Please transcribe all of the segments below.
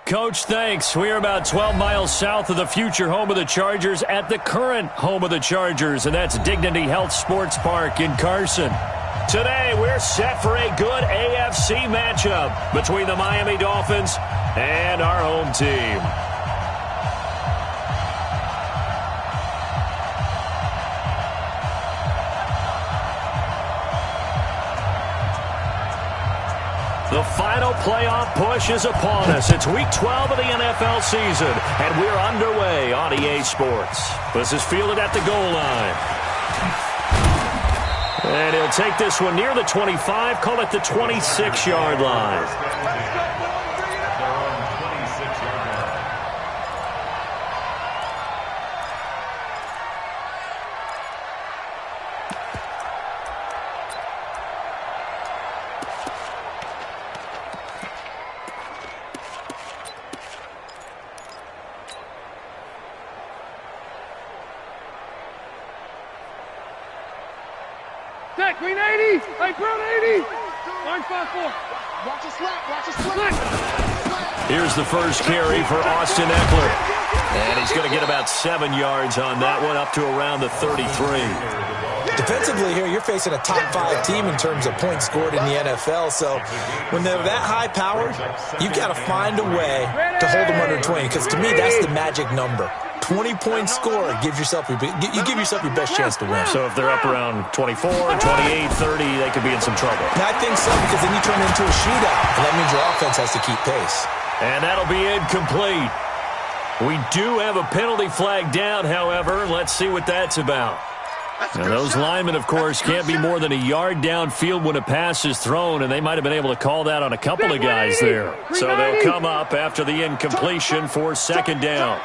Coach, thanks. We are about 12 miles south of the future home of the Chargers at the current home of the Chargers, and that's Dignity Health Sports Park in Carson. Today, we're set for a good AFC matchup between the Miami Dolphins and our home team. The final playoff push is upon us. It's Week 12 of the NFL season, and we're underway on EA Sports. This is fielded at the goal line. And he'll take this one near the 25, call it the 26-yard line. Green 80! Hey, brown 80! Orange 5-4. Watch your slap, watch your slap. Here's the first carry for Austin Eckler. And he's going to get about 7 yards on that one, up to around the 33. Defensively here, you're facing a top 5 team in terms of points scored in the NFL. So when they're that high powered, you've got to find a way to hold them under 20. Because to me, that's the magic number. 20-point score, you give yourself your best chance to win. So if they're up around 24, 28, 30, they could be in some trouble. I think so, because then you turn it into a shootout, and that means your offense has to keep pace. And that'll be incomplete. We do have a penalty flag down, however. Let's see what that's about. Now, those linemen, of course, can't be more than a yard downfield when a pass is thrown, and they might have been able to call that on a couple of guys there. So they'll come up after the incompletion for second down.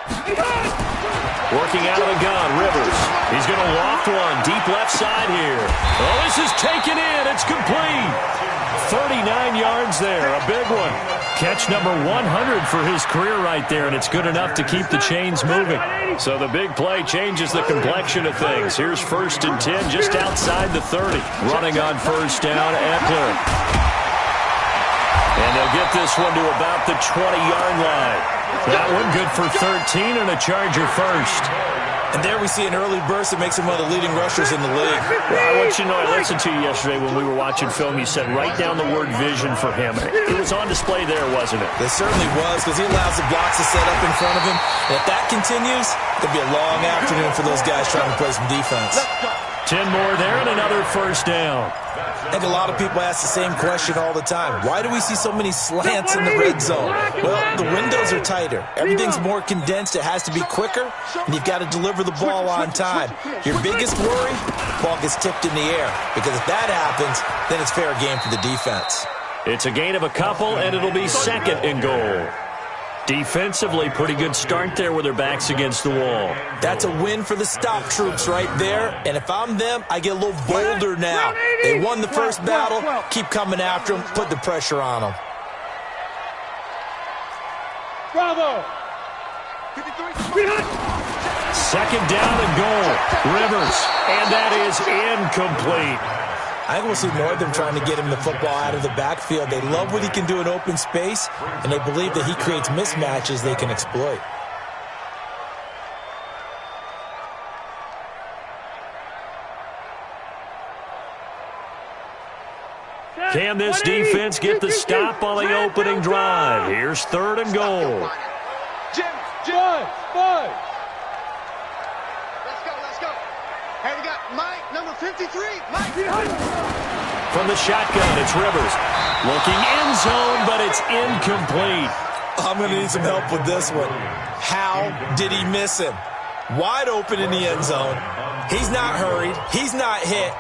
Working out of the gun, Rivers. He's going to loft one deep left side here. Oh, this is taken in. It's complete. 39 yards there, a big one. Catch number 100 for his career right there, and it's good enough to keep the chains moving. So the big play changes the complexion of things. Here's 1st and 10 just outside the 30. Running on first down, Eckler. And they'll get this one to about the 20-yard line. That one good for 13 and a Charger first. And there we see an early burst that makes him one of the leading rushers in the league. Well, I want you to know, I listened to you yesterday when we were watching film. You said write down the word vision for him. It was on display there, wasn't it? It certainly was, because he allows the blocks to set up in front of him. And if that continues, it'll be a long afternoon for those guys trying to play some defense. 10 more there and another first down. I think a lot of people ask the same question all the time. Why do we see so many slants in the red zone? Well, the windows are tighter. Everything's more condensed. It has to be quicker, and you've got to deliver the ball on time. Your biggest worry, ball gets tipped in the air, because if that happens, then it's fair game for the defense. It's a gain of a couple, and it'll be second and goal. Defensively, pretty good start there with their backs against the wall. That's a win for the stop troops right there. And if I'm them, I get a little bolder now. They won the first battle. Keep coming after them. Put the pressure on them. Bravo! Second down and goal. Rivers. And that is incomplete. I think we'll see more of them trying to get him the football out of the backfield. They love what he can do in open space, and they believe that he creates mismatches they can exploit. Can this defense get the stop on the opening drive? Here's 3rd and goal. Five. Let's go. Hey, we got Mike, number 53. Mike. From the shotgun, it's Rivers. Looking end zone, but it's incomplete. I'm going to need some help with this one. How did he miss him? Wide open in the end zone. He's not hurried. He's not hit.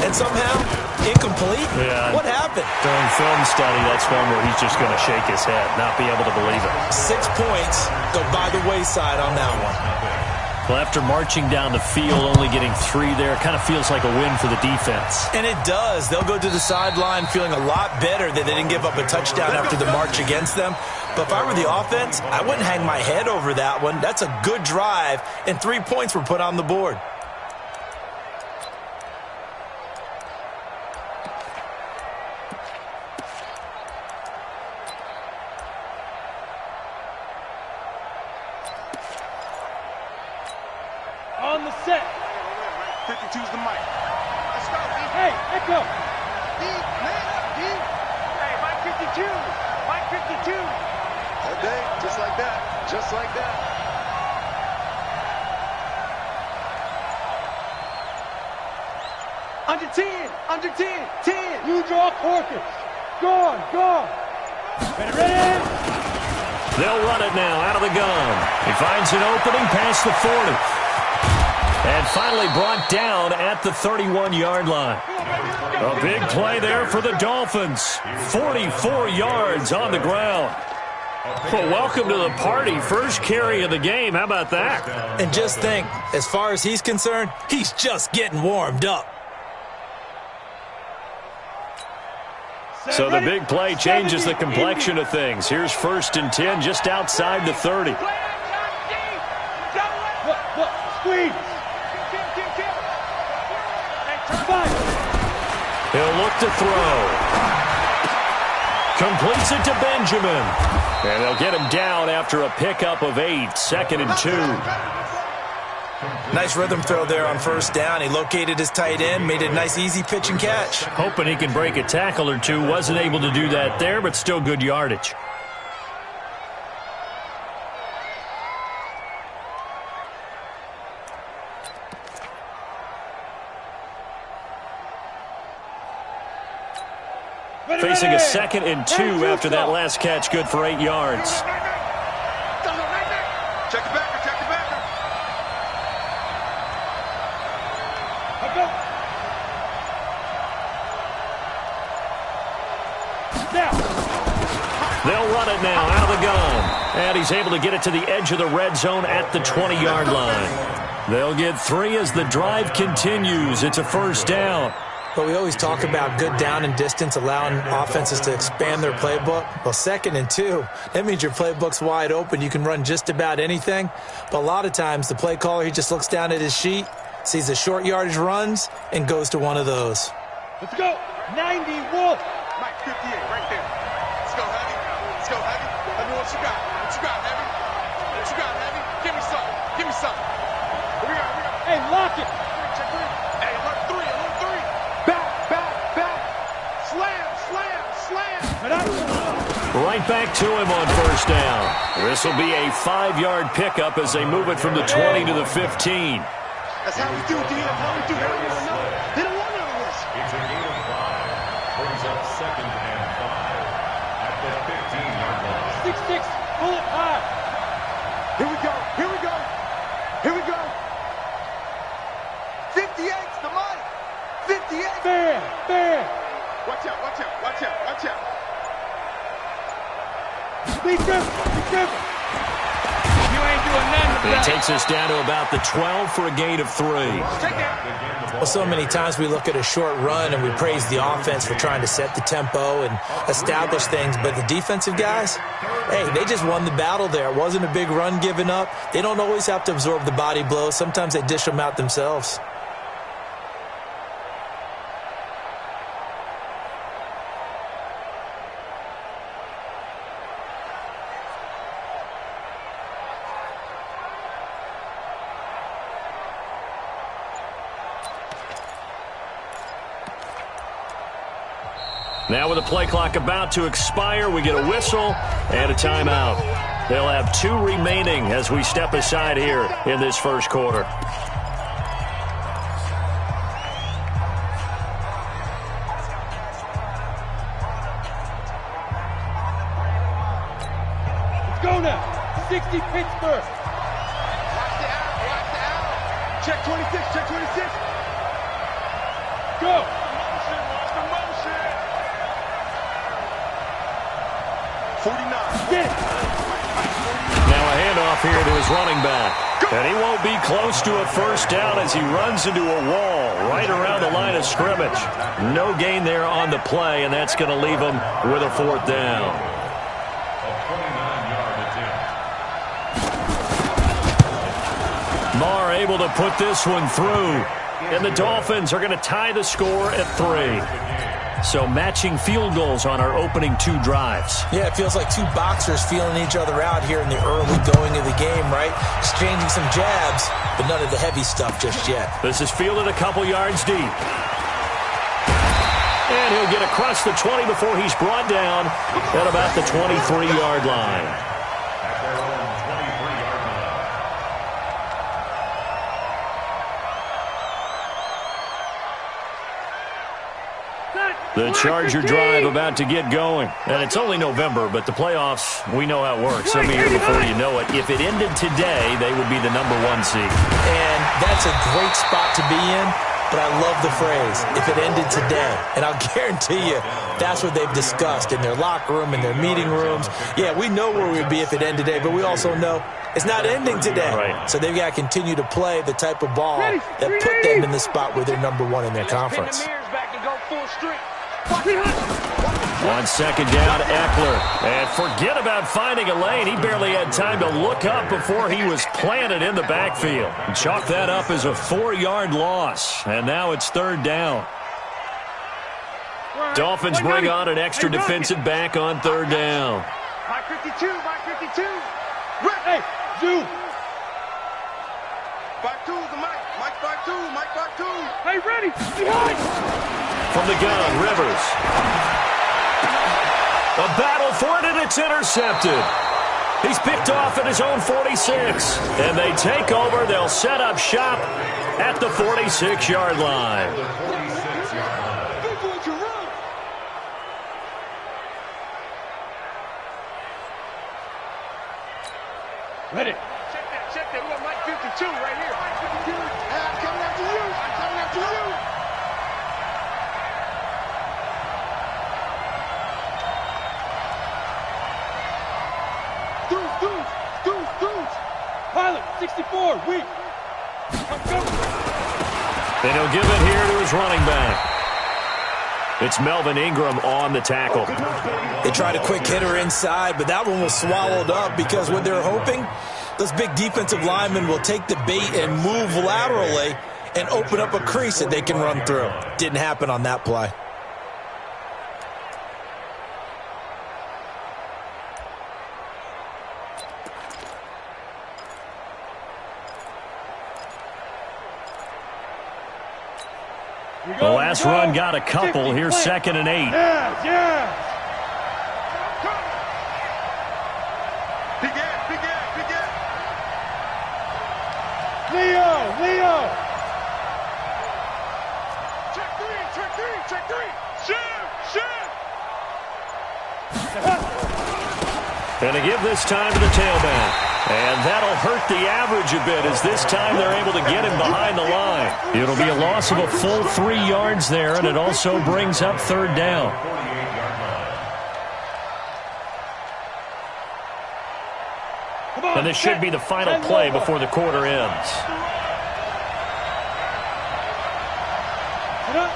And somehow, incomplete? Yeah. What happened? During film study, that's one where he's just going to shake his head, not be able to believe it. 6 points go by the wayside on that one. Well, after marching down the field, only getting 3 there, kind of feels like a win for the defense. And it does. They'll go to the sideline feeling a lot better that they didn't give up a touchdown after the march against them. But if I were the offense, I wouldn't hang my head over that one. That's a good drive, and 3 points were put on the board. Hey, echo. Deep, man up, deep. Hey, Mike 52. Mike 52. All day, just like that. Just like that. Under 10. Under 10. 10. You draw quarters. Gone. Gone. Ready? They'll run it now out of the gun. He finds an opening past the 40. And finally brought down at the 31-yard line. A big play there for the Dolphins. 44 yards on the ground. Well, welcome to the party. First carry of the game. How about that? And just think, as far as he's concerned, he's just getting warmed up. So the big play changes the complexion of things. Here's 1st and 10 just outside the 30. Squeeze. He'll look to throw. Completes it to Benjamin. And they'll get him down after a pickup of 8. 2nd and 2. Nice rhythm throw there on 1st down. He located his tight end, made it a nice easy pitch and catch. Hoping he can break a tackle or two. Wasn't able to do that there, but still good yardage. Facing a 2nd and 2 after that last catch, good for 8 yards. Check the backer, check the backer. They'll run it now out of the gun. And he's able to get it to the edge of the red zone at the 20-yard line. They'll get 3 as the drive continues. It's a 1st down. But we always talk about good down and distance, allowing offenses to expand their playbook. Well, 2nd and 2, that means your playbook's wide open. You can run just about anything. But a lot of times, the play caller, he just looks down at his sheet, sees the short yardage runs, and goes to one of those. Let's go. 91. Mike 58, right there. Let's go, Heavy. Let's go, Heavy. Let me know what you got. What you got, Heavy? What you got, Heavy? Give me something. Give me something. Here we go, here we go. Hey, lock it. Check 3. Hey, alert 3, alert 3. Back, back, back. Slam, slam, slam. Right back to him on 1st down. This will be a 5-yard pickup as they move it from the 20 to the 15. That's how we do, D. That's how we do. They don't want to know. They don't want none of this. It's a gain of 5. Brings up 2nd and 5 at the 15-yard line. 6-6. Pull it high. Here we go. Here we go. Here we go. 58's the money. 58. Fair. Fair. Watch out, watch out, watch out, watch out. Be careful. Be careful. You ain't doing nothing. He takes us down to about the 12 for a gain of 3. Well, so many times we look at a short run and we praise the offense for trying to set the tempo and establish things, but the defensive guys, hey, they just won the battle there. It wasn't a big run given up. They don't always have to absorb the body blows. Sometimes they dish them out themselves. Now with the play clock about to expire, we get a whistle and a timeout. They'll have 2 remaining as we step aside here in this 1st quarter. Let's go now. 60 Pittsburgh. Watch the out, watch the out. Check 26, check 26. Go. Motion, watch the motion. 49. Get it. Now a handoff here to his running back. And he won't be close to a 1st down as he runs into a wall right around the line of scrimmage. No gain there on the play, and that's going to leave him with a 4th down. A 29-yard attempt. Marr able to put this one through. And the Dolphins are going to tie the score at 3. So matching field goals on our opening 2 drives. Yeah, it feels like 2 boxers feeling each other out here in the early going of the game, right? Exchanging some jabs, but none of the heavy stuff just yet. This is fielded a couple yards deep. And he'll get across the 20 before he's brought down at about the 23-yard line. At their own 23-yard line. The Charger drive about to get going. And it's only November, but the playoffs, we know how it works. Every year before you know it. If it ended today, they would be the #1 seed. And that's a great spot to be in, but I love the phrase, if it ended today. And I'll guarantee you, that's what they've discussed in their locker room, in their meeting rooms. Yeah, we know where we'd be if it ended today, but we also know it's not ending today. Right. So they've got to continue to play the type of ball that put them in the spot where they're #1 in their conference. On second down, Eckler. And forget about finding a lane. He barely had time to look up before he was planted in the backfield. And chalk that up as a 4-yard loss. And now it's third down. Dolphins bring on an extra defensive back on third down. Mike 52, Mike 52. Hey, zoom. Back two, the Mike. Mike back two, Mike back two. Hey, ready. Behind. From the gun, Rivers. A battle for it, and it's intercepted. He's picked off at his own 46. And they take over. They'll set up shop at the 46-yard line. The 46-yard line. Ready. Check that. We got Mike 52 right here. Mike 52. Hey, I'm coming after you. I'm coming after you. Dudes. Pilot, 64, weak. I'm going. And he'll give it here to his running back. It's Melvin Ingram on the tackle. They tried a quick hitter inside, but that one was swallowed up because what they're hoping, those big defensive linemen will take the bait and move laterally and open up a crease that they can run through. Didn't happen on that play. The last run got a couple. Here's 2nd and 8. Yeah. Big end. Leo. Check three. Shit. And to give this time to the tailback. And that'll hurt the average a bit as this time they're able to get him behind the line. It'll be a loss of a full 3 yards there, and it also brings up third down. 48-yard line. And this should be the final play before the quarter ends. Get up.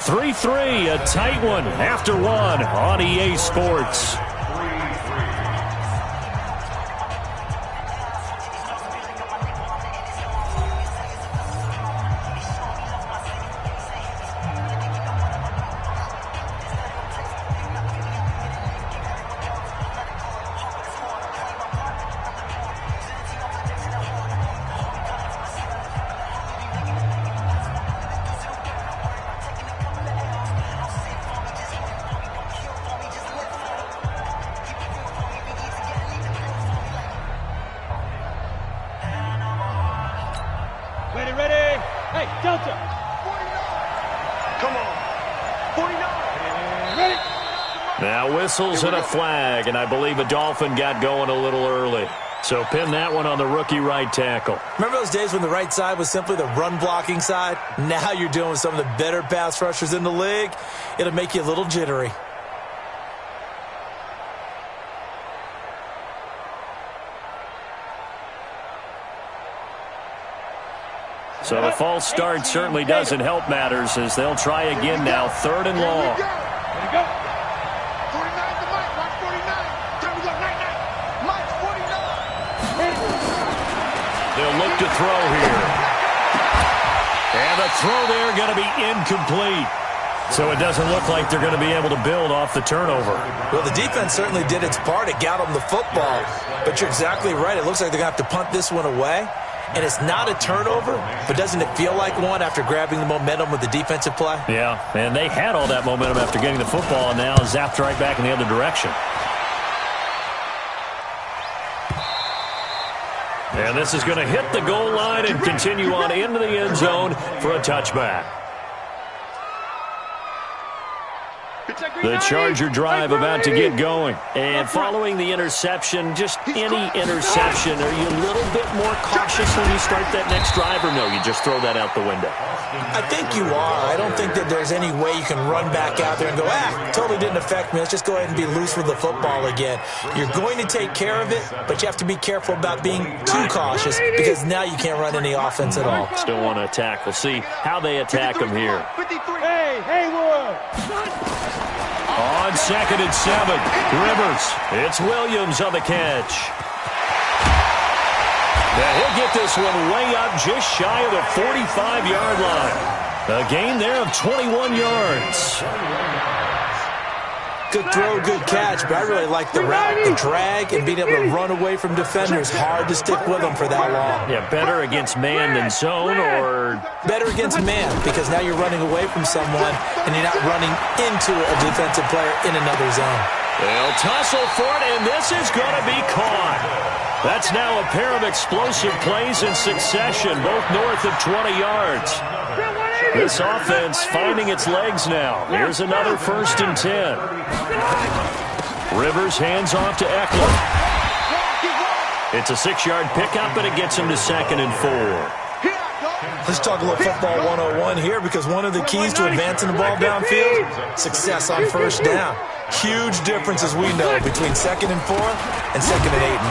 3-3, a tight one after one on EA Sports. Ready. Hey, Delta. 49. Come on. 49. Ready. Now whistles and a flag, and I believe a Dolphin got going a little early. So pin that one on the rookie right tackle. Remember those days when the right side was simply the run-blocking side? Now you're dealing with some of the better pass rushers in the league. It'll make you a little jittery. So the false start certainly doesn't help matters as they'll try again now, 3rd and long. Ready to go. 49 to Mike. Mike 49. Time to go. Night. Mike 49. They'll look to throw here. And the throw there going to be incomplete. So it doesn't look like they're going to be able to build off the turnover. Well, the defense certainly did its part. It got them the football. But you're exactly right. It looks like they're going to have to punt this one away. And it's not a turnover, but doesn't it feel like one after grabbing the momentum with the defensive play? Yeah, and they had all that momentum after getting the football, and now zapped right back in the other direction. And this is going to hit the goal line and continue on into the end zone for a touchback. The Charger drive about to get going. And following the interception, just any interception, are you a little bit more cautious when you start that next drive, or no, you just throw that out the window? I think you are. I don't think that there's any way you can run back out there and go, totally didn't affect me. Let's just go ahead and be loose with the football again. You're going to take care of it, but you have to be careful about being too cautious because now you can't run any offense at all. Still want to attack. We'll see how they attack them here. Hey, Haywood! On 2nd and 7, Rivers. It's Williams on the catch. Now he'll get this one way up just shy of the 45-yard line. A gain there of 21 yards. Good throw, good catch, but I really like the route, the drag, and being able to run away from defenders. Hard to stick with them for that long. Yeah, better against man than zone, or? Better against man, because now you're running away from someone, and you're not running into a defensive player in another zone. They'll tussle for it, and this is going to be caught. That's now a pair of explosive plays in succession, both north of 20 yards. This offense finding its legs now. Here's another 1st and 10. Rivers hands off to Eckler. It's a 6-yard pickup, and it gets him to 2nd and 4. Let's talk a little football 101 here, because one of the keys to advancing the ball downfield, success on 1st down. Huge difference, as we know, between 2nd and 4 and 2nd and 8 and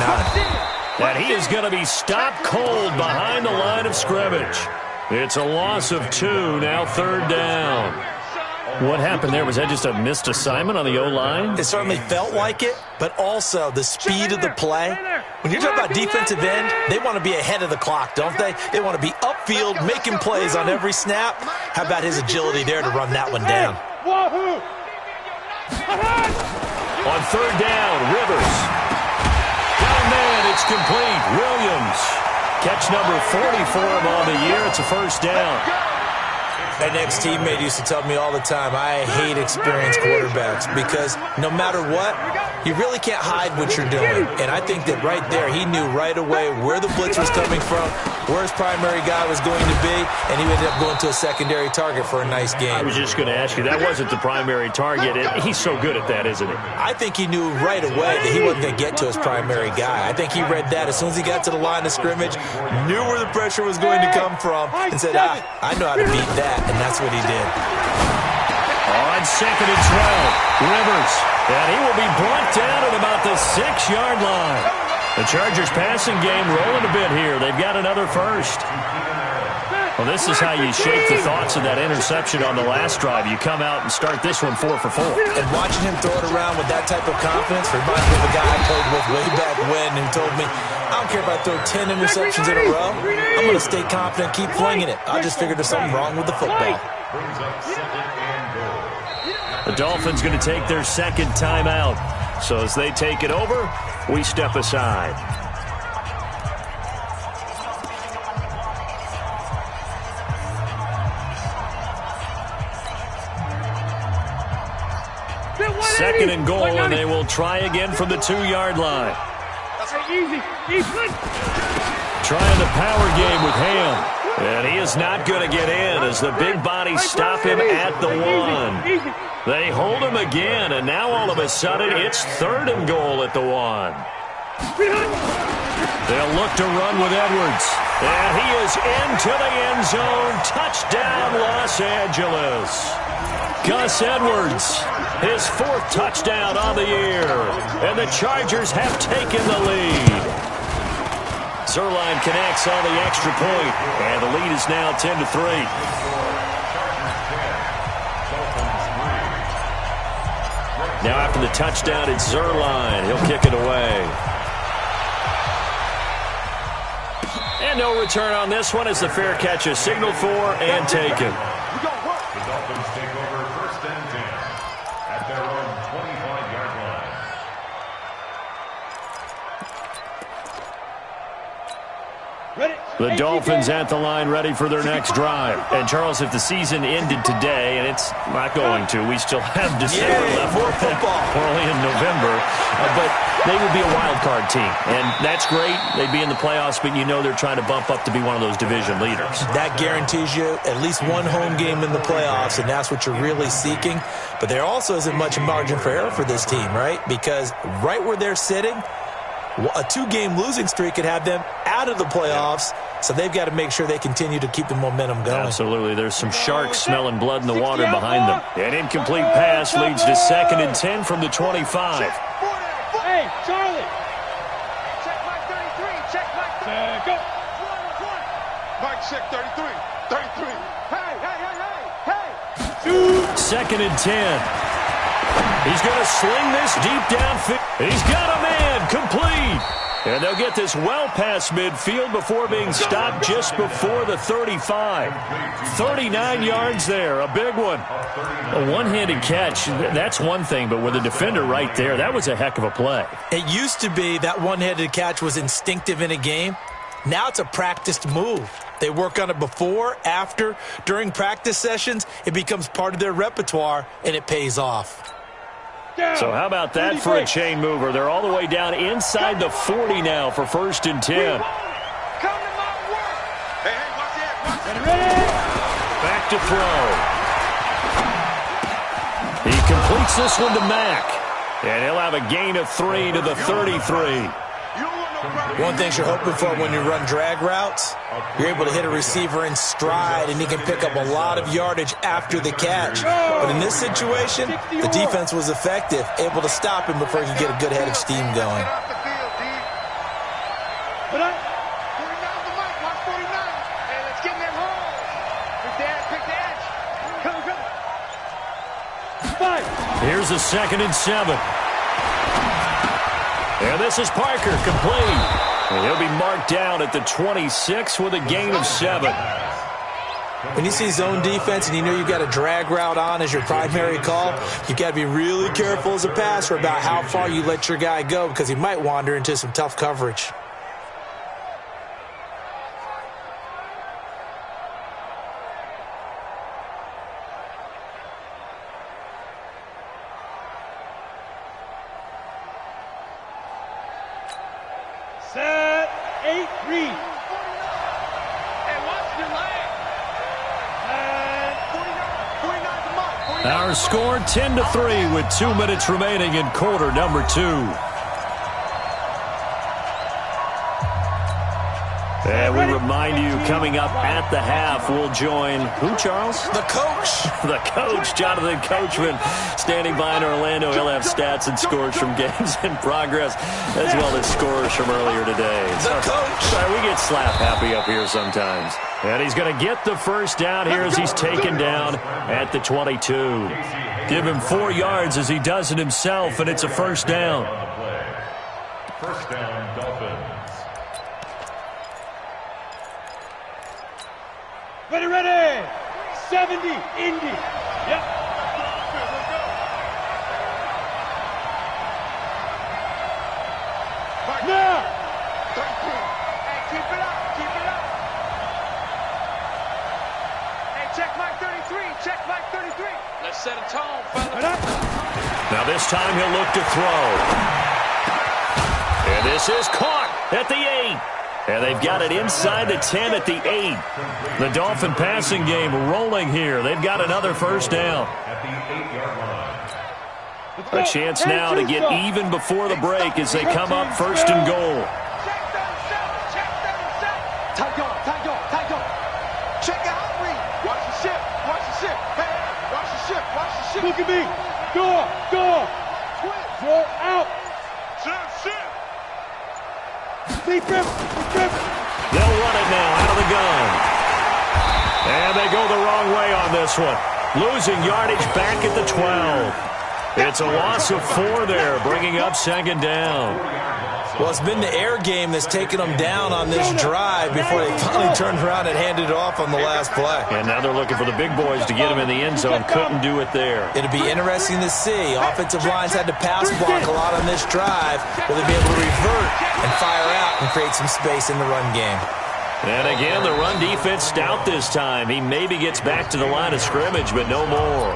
9. And he is going to be stopped cold behind the line of scrimmage. It's a loss of 2, now 3rd down. What happened there? Was that just a missed assignment on the O-line? It certainly felt like it, but also the speed of the play. When you're talking about defensive end, they want to be ahead of the clock, don't they? They want to be upfield, making plays on every snap. How about his agility there to run that one down? On 3rd down, Rivers. Down man, it's complete. Williams. Catch number 40 for him on the year. It's a 1st down. An ex-teammate used to tell me all the time, I hate experienced quarterbacks because no matter what, you really can't hide what you're doing. And I think that right there, he knew right away where the blitz was coming from, where his primary guy was going to be, and he ended up going to a secondary target for a nice game. I was just going to ask you, that wasn't the primary target. He's so good at that, isn't he? I think he knew right away that he wasn't going to get to his primary guy. I think he read that as soon as he got to the line of scrimmage, knew where the pressure was going to come from, and said, I know how to beat that. And that's what he did. On 2nd and 12, Rivers. And he will be brought down at about the 6-yard line. The Chargers passing game rolling a bit here. They've got another 1st. Well, this is how you shake the thoughts of that interception on the last drive. You come out and start this one 4 for 4. And watching him throw it around with that type of confidence reminds me of a guy I played with way back when who told me, I don't care if I throw 10 interceptions in a row. I'm going to stay confident, keep flinging it. I just figured there's something wrong with the football. The Dolphins going to take their 2nd timeout. So as they take it over, we step aside. Second and goal, and they will try again from the 2-yard line. Trying the power game with Ham. And he is not going to get in as the big bodies stop him at the 1. They hold him again, and now all of a sudden it's 3rd and goal at the 1. They'll look to run with Edwards. And he is into the end zone. Touchdown, Los Angeles. Gus Edwards, his 4th touchdown on the year. And the Chargers have taken the lead. Zerline connects on the extra point, and the lead is now 10-3. Now after the touchdown, it's Zerline. He'll kick it away. And no return on this one as the fair catch is signaled for and taken. The Dolphins take over 1st and 10 at their own 25-yard line. Ready? The Dolphins at the line ready for their next drive. And, Charles, if the season ended today, and it's not going to, we still have December left. More football. We're only in November. But they would be a wild card team. And that's great. They'd be in the playoffs, but you know they're trying to bump up to be one of those division leaders. That guarantees you at least one home game in the playoffs, and that's what you're really seeking. But there also isn't much margin for error for this team, right? Because right where they're sitting, a 2-game losing streak could have them out of the playoffs, so they've got to make sure they continue to keep the momentum going. Absolutely. There's some sharks smelling blood in the water behind them. An incomplete pass leads to 2nd and 10 from the 25. Hey, Charlie. Check Mike 33. Check Mike 33. Go. Mike, check 33. 33. Hey, hey, hey, hey, hey. 2nd and 10. He's going to sling this deep downfield. He's got a man complete. And they'll get this well past midfield before being stopped just before the 35. 39 yards there, a big one. A one-handed catch, that's one thing, but with a defender right there, that was a heck of a play. It used to be that one-handed catch was instinctive in a game. Now it's a practiced move. They work on it before, after, during practice sessions. It becomes part of their repertoire, and it pays off. So how about that for a chain mover? They're all the way down inside the 40 now for 1st and 10. Come to my work. Hey, hey, watch that. Watch that. Back to throw. He completes this one to Mack. And he'll have a gain of 3 to the 33. One thing you're hoping for when you run drag routes, you're able to hit a receiver in stride, and he can pick up a lot of yardage after the catch. But in this situation, the defense was effective, able to stop him before he could get a good head of steam going. But I... 49's the mic. Watch 49. Hey, let's get in that hole. Pick the edge. Come, come. 5. Here's a 2nd and 7. And this is Parker, complete. And he'll be marked down at the 26 with a gain of 7. When you see zone defense and you know you've got a drag route on as your primary call, you've got to be really careful as a passer about how far you let your guy go because he might wander into some tough coverage. Set. 8. Read. Hey, watch your leg. And 49's the mic. Our score 10-3 with 2 minutes remaining in quarter number 2. And we remind you, coming up at the half, we'll join who, Charles? The coach. The coach, Jonathan Coachman, standing by in Orlando. He'll have stats and scores from games in progress, as well as scores from earlier today. The coach. Sorry, we get slap happy up here sometimes. And he's going to get the first down here as he's taken down at the 22. Give him 4 yards as he does it himself, and it's a first down. First down, Dolphins. ready. 70, Indy. Yep. Now. Hey, keep it up. Keep it up. Hey, check Mike 33. Check Mike 33. Let's set a tone, fella. Now this time he'll look to throw. And this is caught at the 8. And they've got it inside the 10 at the 8. The Dolphin passing game rolling here. They've got another first down. At the 8-yard line. A chance now to get even before the break as they come up first and goal. Check 37. Check 37. Tight on, tight on, tight on. Check out read. Watch the ship. Watch the ship. Hey, watch the ship. Watch the ship. Look at me. Door. Door out. Ship. Deep rip. They'll run it now out of the gun. And they go the wrong way on this one. Losing yardage back at the 12. It's a loss of 4 there, bringing up second down. Well, it's been the air game that's taken them down on this drive before they finally turned around and handed it off on the last play. And now they're looking for the big boys to get him in the end zone. Couldn't do it there. It'll be interesting to see. Offensive lines had to pass block a lot on this drive. Will they be able to revert and fire out and create some space in the run game? And again, the run defense stout this time. He maybe gets back to the line of scrimmage, but no more.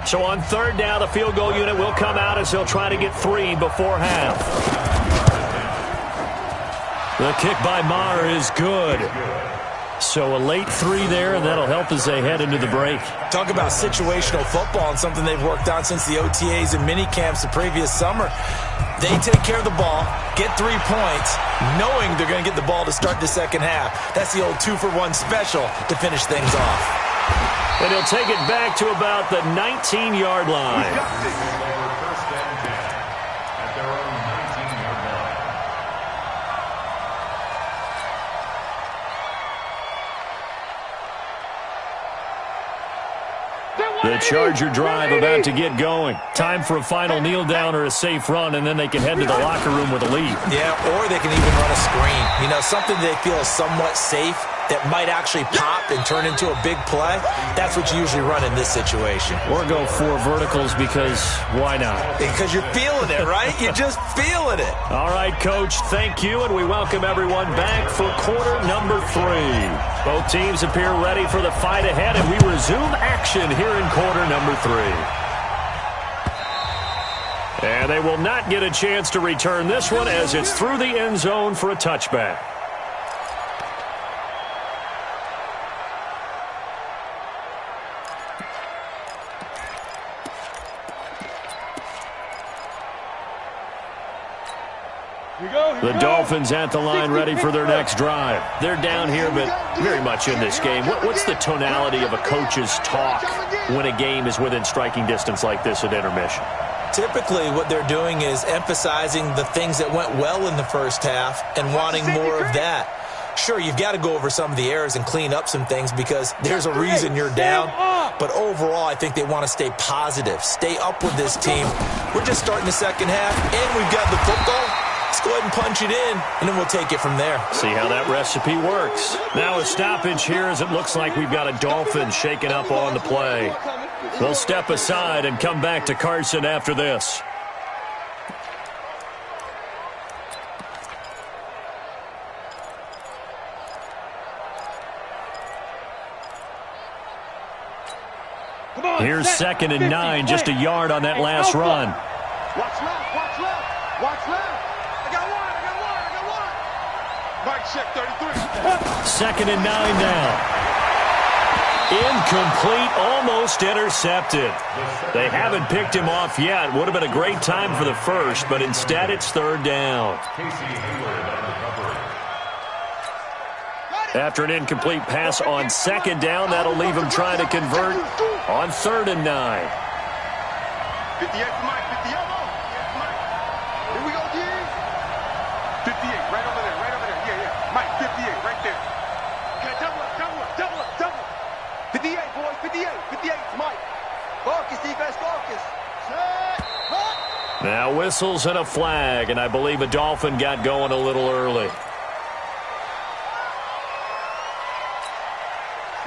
So on third down, the field goal unit will come out as they'll try to get 3 before half. The kick by Maher is good. So a late 3 there, and that'll help as they head into the break. Talk about situational football and something they've worked on since the OTAs and mini camps the previous summer. They take care of the ball, get 3 points, knowing they're going to get the ball to start the second half. That's the old 2-for-1 special to finish things off. And he'll take it back to about the 19-yard line. First and 10 at their own 19-yard line. The Charger drive about to get going. Time for a final kneel down or a safe run, and then they can head to the locker room with a lead. Yeah, or they can even run a screen. You know, something they feel is somewhat safe that might actually pop and turn into a big play. That's what you usually run in this situation. Or go 4 verticals because why not? Because you're feeling it, right? You're just feeling it. All right, Coach, thank you, and we welcome everyone back for quarter number 3. Both teams appear ready for the fight ahead, and we resume action here in quarter number 3. And they will not get a chance to return this one as it's through the end zone for a touchback. The Dolphins at the line ready for their next drive. They're down here, but very much in this game. What's the tonality of a coach's talk when a game is within striking distance like this at intermission? Typically, what they're doing is emphasizing the things that went well in the first half and wanting more of that. Sure, you've got to go over some of the errors and clean up some things because there's a reason you're down. But overall, I think they want to stay positive, stay up with this team. We're just starting the second half, and we've got the football. Let's go ahead and punch it in, and then we'll take it from there. See how that recipe works. Now a stoppage here as it looks like we've got a Dolphin shaking up on the play. We'll step aside and come back to Carson after this. Here's 2nd and 9, just a yard on that last run. Watch left, watch left, watch left. I got one. Mike check 33. 2nd and 9 now. Incomplete, almost intercepted. They haven't picked him off yet. Would have been a great time for the first, but instead it's 3rd down. After an incomplete pass on 2nd down, that'll leave him trying to convert on 3rd and 9. 58 for Mike, 58. Here we go, G. 58, right over there. Yeah. Mike, 58, right there. Okay, double up. 58, boys, 58, Mike. Focus, defense, focus. Set, hut. Now whistles and a flag, and I believe a Dolphin got going a little early.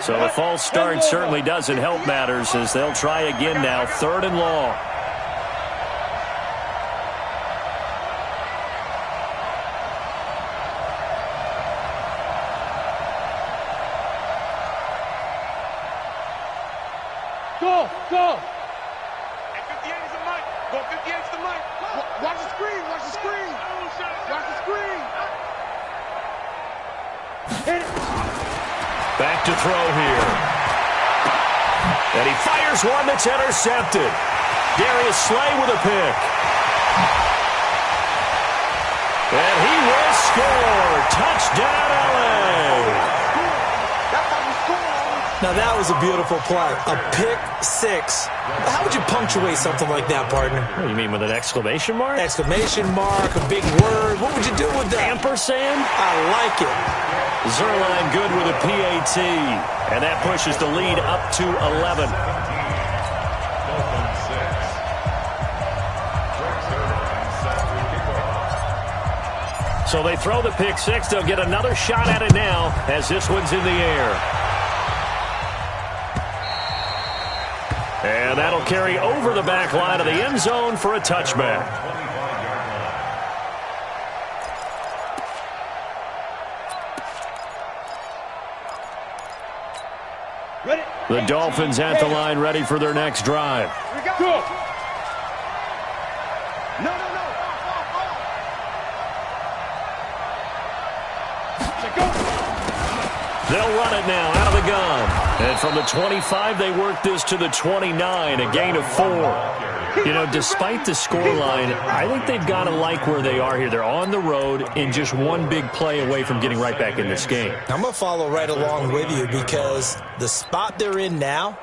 So the false start certainly doesn't help matters as they'll try again now, 3rd and long. Go! And 58 is the Mike. Go, 58 is the Mike. Watch the screen. Watch the screen. Hit it. Back to throw here. And he fires one that's intercepted. Darius Slay with a pick. And he will score. Touchdown, LA. Now, that was a beautiful play. A pick-6. How would you punctuate something like that, partner? What do you mean, with an exclamation mark? Exclamation mark, a big word. What would you do with that? Ampersand? I like it. Zerline good with a PAT. And that pushes the lead up to 11. So they throw the pick six. They'll get another shot at it now as this one's in the air. And that'll carry over the back line of the end zone for a touchback. The Dolphins at the line ready for their next drive. Go. They'll run it now out of the gun. And from the 25, they work this to the 29, a gain of 4. You know, despite the scoreline, I think they've got to like where they are here. They're on the road and just one big play away from getting right back in this game. I'm going to follow right along with you because the spot they're in now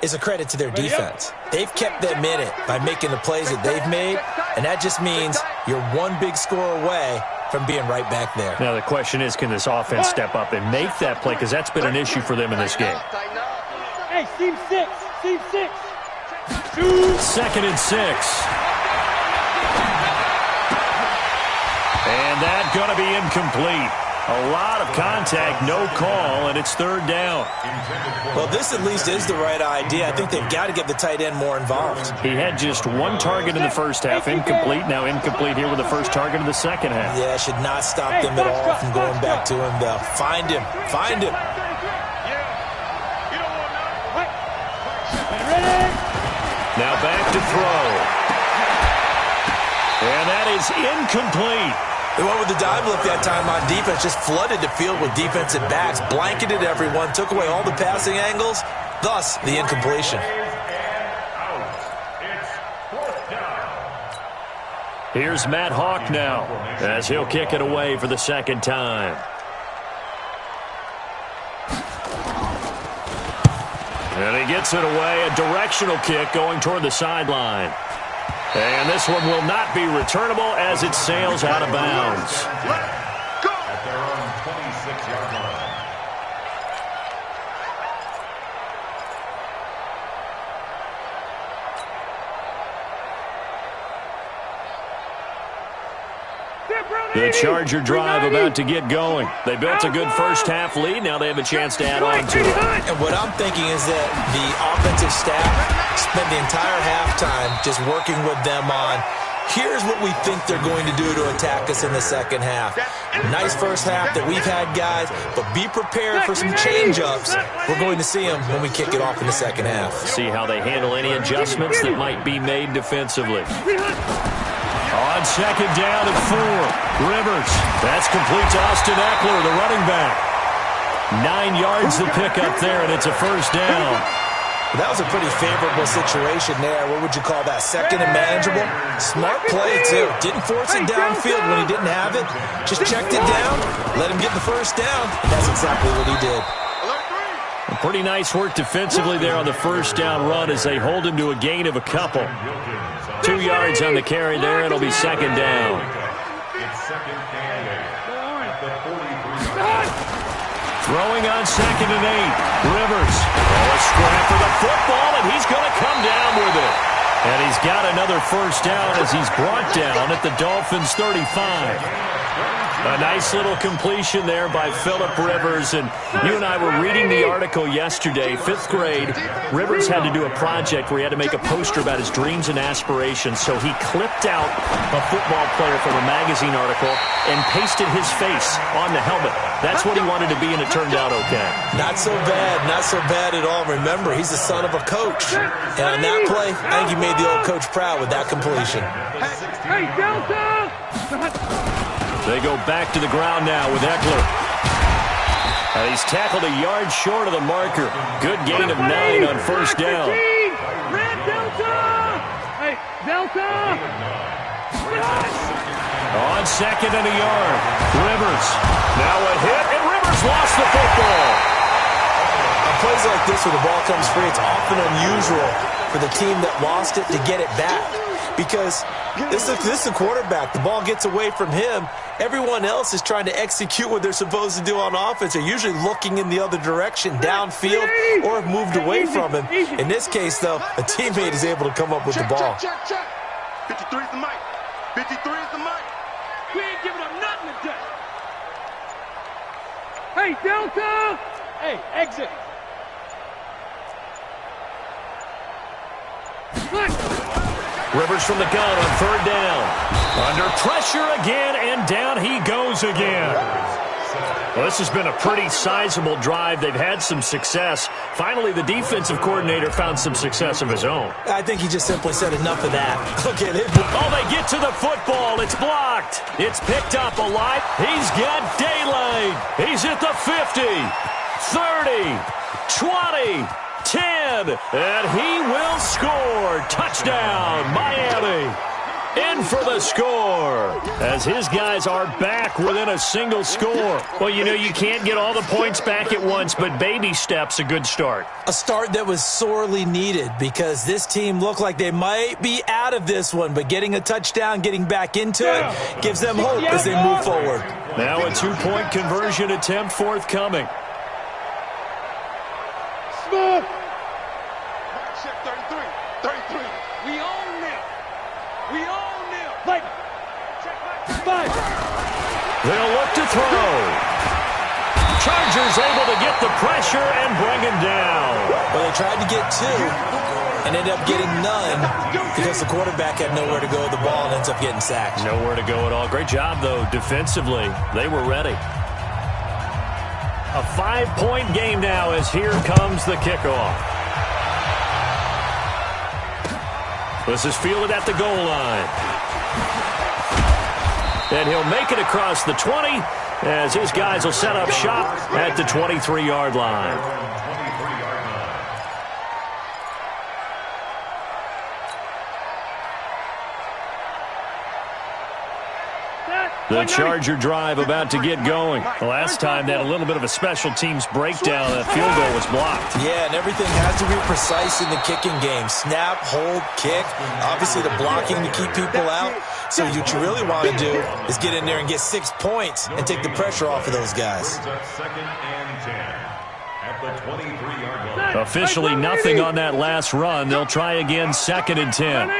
is a credit to their defense. They've kept them in it by making the plays that they've made, and that just means you're one big score away from being right back there. Now the question is, can this offense step up and make that play? Because that's been an issue for them in this game. Hey, Steve 6. Steve 6. 2nd and 6. And that's going to be incomplete. A lot of contact, no call, and it's 3rd down. Well, this at least is the right idea. I think they've got to get the tight end more involved. He had just 1 target in the first half, incomplete. Now incomplete here with the first target of the second half. Yeah, should not stop them at all from going back to him, though. Find him. Find him. Now back to throw. And that is incomplete. They went with the dive lift that time on defense, just flooded the field with defensive backs, blanketed everyone, took away all the passing angles, thus the incompletion. Here's Matt Hawk now as he'll kick it away for the 2nd time. And he gets it away, a directional kick going toward the sideline. And this one will not be returnable as it sails out of bounds. At their own 26-yard line. The Charger drive about to get going. They built a good first half lead. Now they have a chance to add on to it. And what I'm thinking is that the offensive staff spent the entire halftime just working with them on, here's what we think they're going to do to attack us in the second half. Nice first half that we've had, guys, but be prepared for some change-ups. We're going to see them when we kick it off in the second half. See how they handle any adjustments that might be made defensively. On 2nd down and 4, Rivers. That's complete to Austin Eckler, the running back. 9 yards to pick up there, and it's a 1st down. That was a pretty favorable situation there. What would you call that? 2nd and manageable? Smart play, too. Didn't force it downfield when he didn't have it. Just checked it down, let him get the 1st down, and that's exactly what he did. Pretty nice work defensively there on the 1st down run as they hold him to a gain of a couple. 2 yards on the carry there. It'll be 2nd down. It's 2nd and 8 at the 43. Throwing on 2nd and 8. Rivers. Oh, a scrap for the football, and he's going to come down with it. And he's got another 1st down as he's brought down at the Dolphins' 35. A nice little completion there by Phillip Rivers. And you and I were reading the article yesterday, 5th grade. Rivers had to do a project where he had to make a poster about his dreams and aspirations. So he clipped out a football player from a magazine article and pasted his face on the helmet. That's what he wanted to be, and it turned out okay. Not so bad. Not so bad at all. Remember, he's the son of a coach. And on that play, I think he made the old coach proud with that completion. Hey, Delta! They go back to the ground now with Eckler. He's tackled a yard short of the marker. Good gain of 9 on 1st down. Red Delta! Hey, Delta! On 2nd and a yard. Rivers. Now a hit, and Rivers lost the football. On plays like this where the ball comes free, it's often unusual for the team that lost it to get it back. Because this is the quarterback. The ball gets away from him. Everyone else is trying to execute what they're supposed to do on offense. They're usually looking in the other direction, downfield, or have moved away from him. In this case, though, a teammate is able to come up with the ball. Check. 53 is the mic. 53 is the mic. We ain't giving up nothing to Hey, Delta! Hey, exit! Rivers from the gun on third down. Under pressure again, and down he goes again. Well, this has been a pretty sizable drive. They've had some success. Finally, the defensive coordinator found some success of his own. I think he just simply said enough of that. Okay, they get to the football. It's blocked. It's picked up alive. He's got daylight. He's at the 50, 30, 20, 10, and he will score. Touchdown, Miami. In for the score, as his guys are back within a single score. Well, you know, you can't get all the points back at once, but baby steps a good start. A start that was sorely needed because this team looked like they might be out of this one, but getting a touchdown, getting back into it, gives them hope as they move forward. Now a two-point conversion attempt forthcoming. Smith! 33, 33. We own them. We own them. Like, five. They'll look to throw. Chargers able to get the pressure and bring him down. Well, they tried to get two and ended up getting none because the quarterback had nowhere to go with the ball and ends up getting sacked. Nowhere to go at all. Great job, though, defensively. They were ready. A 5-point game now as here comes the kickoff. This is fielded at the goal line. And he'll make it across the 20 as his guys will set up shop at the 23-yard line. The Charger drive about to get going. The last time they had a little bit of a special teams breakdown. That field goal was blocked. Yeah, and everything has to be precise in the kicking game. Snap, hold, kick. Obviously the blocking to keep people out. So what you really want to do is get in there and get 6 points and take the pressure off of those guys. Second and 10 at the 23-yard line. Officially nothing on that last run. They'll try again, second and 10.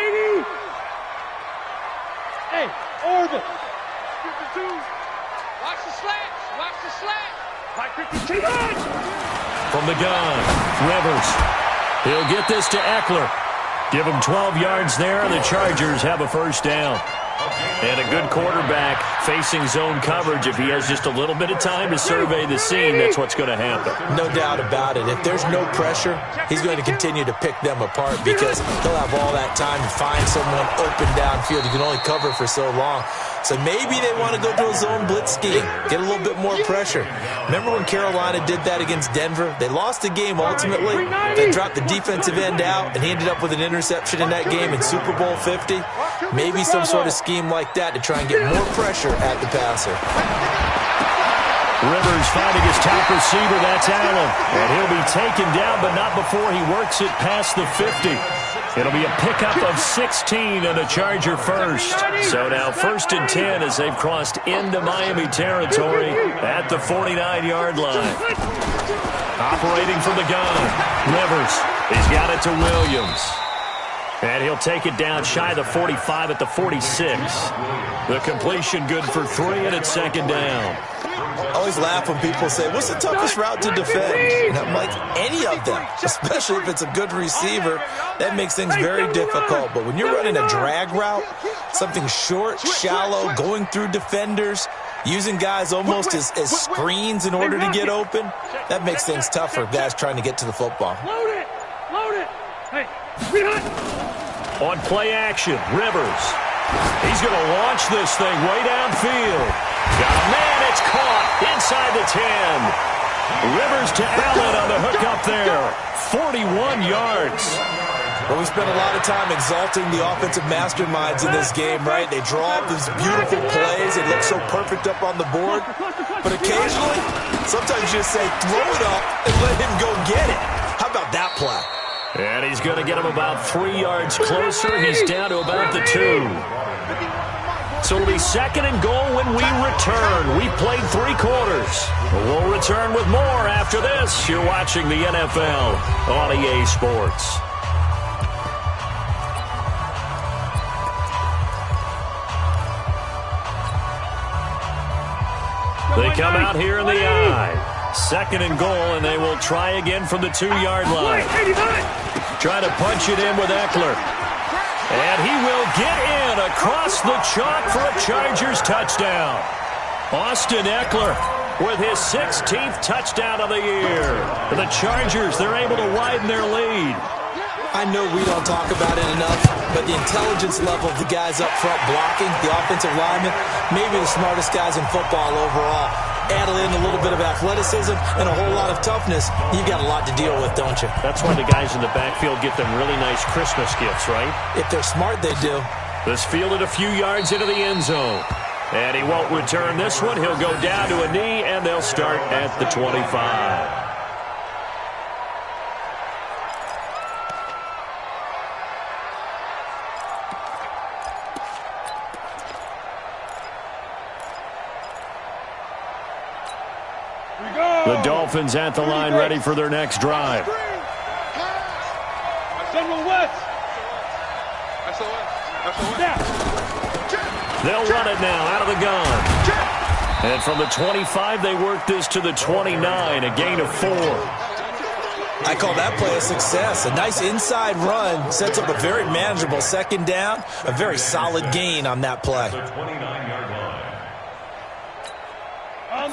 Hey, Orville. Watch the slats. Watch the slats. From the gun, Rivers. He'll get this to Eckler. Give him 12 yards there, and the Chargers have a first down. And a good quarterback facing zone coverage. If he has just a little bit of time to survey the scene, that's what's going to happen. No doubt about it. If there's no pressure, he's going to continue to pick them apart because he'll have all that time to find someone open downfield. You can only cover for so long. So maybe they want to go to a zone blitz scheme, get a little bit more pressure. Remember when Carolina did that against Denver? They lost the game ultimately. They dropped the defensive end out, and he ended up with an interception in that game in Super Bowl 50. Maybe some sort of scheme like that to try and get more pressure at the passer. Rivers finding his top receiver, that's Allen. And he'll be taken down, but not before he works it past the 50. It'll be a pickup of 16 and a Charger first. So now 1st and 10 as they've crossed into Miami territory at the 49-yard line. Operating from the gun, Rivers. He's got it to Williams. And he'll take it down shy of the 45 at the 46. The completion good for 3, and it's second down. I always laugh when people say, what's the toughest route to defend? And I'm like, any of them, especially if it's a good receiver. That makes things very difficult. But when you're running a drag route, something short, shallow, going through defenders, using guys almost as screens in order to get open, that makes things tough for guys trying to get to the football. Load it! Load it! Hey, we hunt! On play action, Rivers. He's going to launch this thing way downfield. Got a man, it's caught inside the 10. Rivers to Allen on the hook up there. 41 yards. Well, we spent a lot of time exalting the offensive masterminds in this game, right? They draw up these beautiful plays. They look so perfect up on the board. But occasionally, sometimes you just say, throw it up and let him go get it. How about that play? And he's going to get him about 3 yards closer. He's down to about the 2. So it'll be second and goal when we return. We've played 3 quarters. We'll return with more after this. You're watching the NFL on EA Sports. They come out here in the I. 2nd and goal, and they will try again from the 2-yard line. Trying to punch it in with Eckler. And he will get in across the chalk for a Chargers touchdown. Austin Eckler with his 16th touchdown of the year. The Chargers, they're able to widen their lead. I know we don't talk about it enough, but the intelligence level of the guys up front blocking, the offensive linemen, maybe the smartest guys in football overall. Add in a little bit of athleticism and a whole lot of toughness, you've got a lot to deal with, don't you? That's why the guys in the backfield get them really nice Christmas gifts, right? If they're smart, they do. This fielded a few yards into the end zone. And he won't return this one. He'll go down to a knee, and they'll start at the 25. The Dolphins at the line, ready for their next drive. They'll run it now out of the gun. And from the 25, they work this to the 29, a gain of 4. I call that play a success. A nice inside run sets up a very manageable 2nd down. A very solid gain on that play.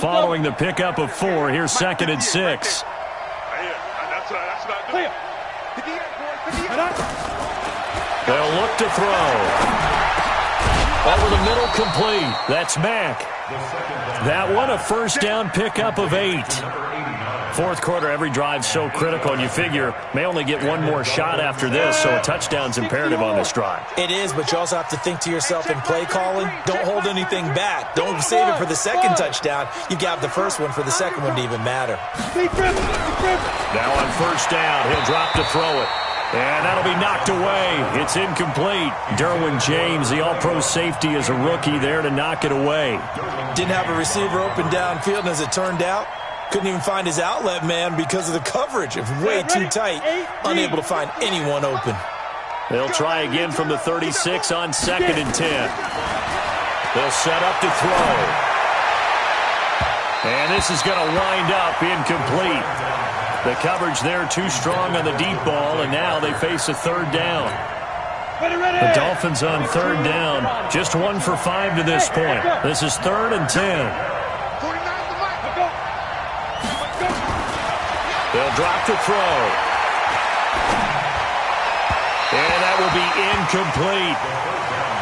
Following the pickup of 4, here's 2nd and 6. They'll look to throw. Over the middle, complete. That's Mack. That one, a 1st down pickup of 8. 4th quarter, every drive so critical, and you figure may only get one more shot after this, so a touchdown's imperative on this drive. It is, but you also have to think to yourself in play calling, don't hold anything back. Don't save it for the 2nd touchdown. You got the 1st one for the 2nd one to even matter. Now on 1st down, he'll drop to throw it. And that'll be knocked away. It's incomplete. Derwin James, the all-pro safety, is a rookie there to knock it away. Didn't have a receiver open downfield, and as it turned out, couldn't even find his outlet man because of the coverage. It was way too tight, unable to find anyone open. They'll try again from the 36 on 2nd and 10. They'll set up to throw. And this is going to wind up incomplete. The coverage there too strong on the deep ball, and now they face a 3rd down. The Dolphins on 3rd down, just 1 for 5 to this point. This is 3rd and 10. They'll drop to throw. And that will be incomplete.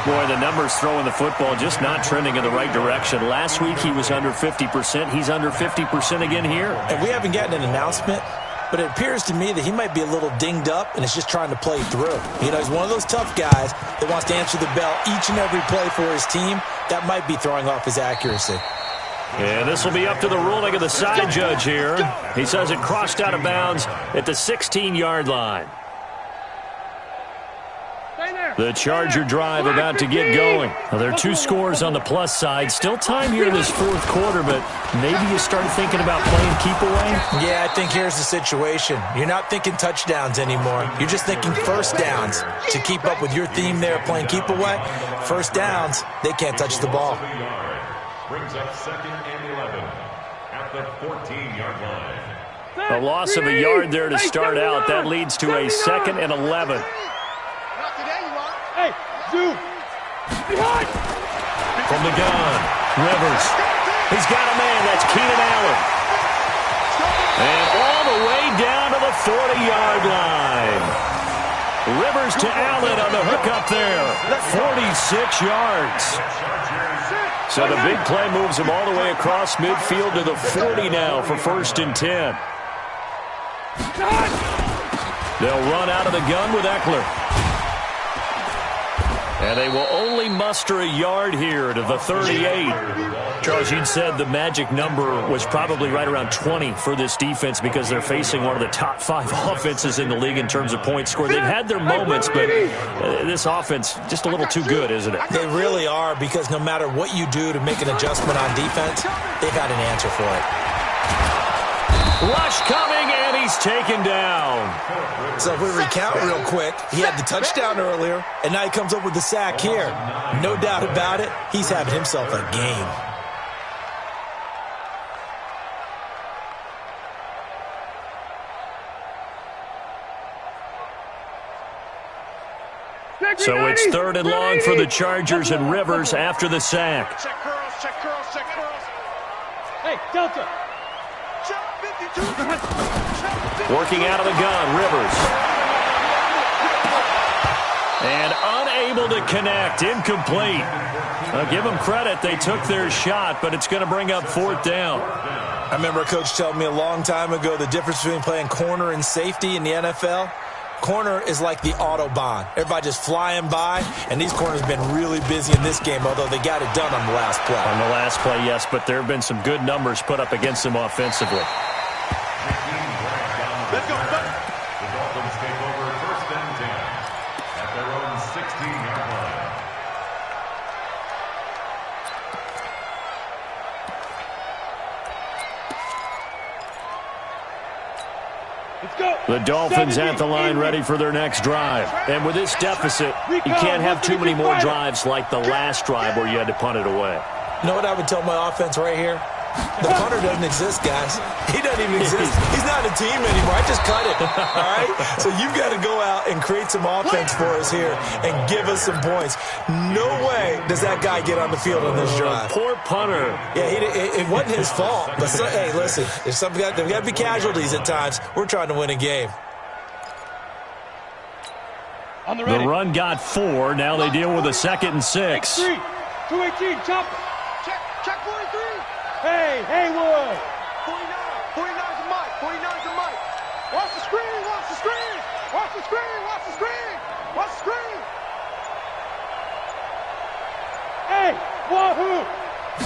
Boy, the numbers throwing the football just not trending in the right direction. Last week he was under 50%. He's under 50% again here. And we haven't gotten an announcement, but it appears to me that he might be a little dinged up and is just trying to play through. You know, he's one of those tough guys that wants to answer the bell each and every play for his team. That might be throwing off his accuracy. And this will be up to the ruling of the side judge here. He says it crossed out of bounds at the 16-yard line. The Charger drive about to get going. Now, there are 2 scores on the plus side. Still time here in this 4th quarter, but maybe you start thinking about playing keep away? Yeah, I think here's the situation. You're not thinking touchdowns anymore. You're just thinking 1st downs. To keep up with your theme there, playing keep away, 1st downs, they can't touch the ball. Brings up 2nd and 11 at the 14-yard line. A loss of a yard there to start out. That leads to a 2nd and 11. Hey, zoom. Behind. From the gun, Rivers. He's got a man. That's Keenan Allen. And all the way down to the 40-yard line. Rivers to Allen on the hook up there. 46 yards. So the big play moves him all the way across midfield to the 40 now for 1st and 10. They'll run out of the gun with Eckler. And they will only muster a yard here to the 38. Charles, you'd said the magic number was probably right around 20 for this defense because they're facing one of the top 5 offenses in the league in terms of points scored. They've had their moments, but this offense just a little too good, isn't it? They really are, because no matter what you do to make an adjustment on defense, they've had an answer for it. Rush coming, and he's taken down. So if we recount real quick, he had the touchdown earlier, and now he comes up with the sack here. No doubt about it, he's having himself a game. So it's 3rd and long for the Chargers and Rivers after the sack. Check curls, check curls, check curls. Hey, Delta. Check 52. Working out of the gun, Rivers. And unable to connect, incomplete. Give them credit, they took their shot, but it's going to bring up 4th down. I remember a coach telling me a long time ago the difference between playing corner and safety in the NFL. Corner is like the Autobahn. Everybody just flying by, and these corners have been really busy in this game, although they got it done on the last play. On the last play, yes, but there have been some good numbers put up against them offensively. Let's go, buddy. The Dolphins take over 1st and 10 at their own 16-yard line. The Dolphins at the line ready for their next drive. And with this deficit, you can't have too many more drives like the last drive where you had to punt it away. You know what I would tell my offense right here? The punter doesn't exist, guys. He doesn't even exist. He's not a team anymore. I just cut it, all right? So you've got to go out and create some offense for us here and give us some points. No way does that guy get on the field on this drive. Poor punter. Yeah, it wasn't his fault. But, hey, listen, there's got to be casualties at times. We're trying to win a game. On the run got 4. Now they deal with a 2nd and 6. 218, chop. Check 43. Hey, Haywood. 49's a Mike. 49's a Mike. Watch the screen. Watch the screen. Watch the screen. Watch the screen. Watch the screen. Hey, wahoo.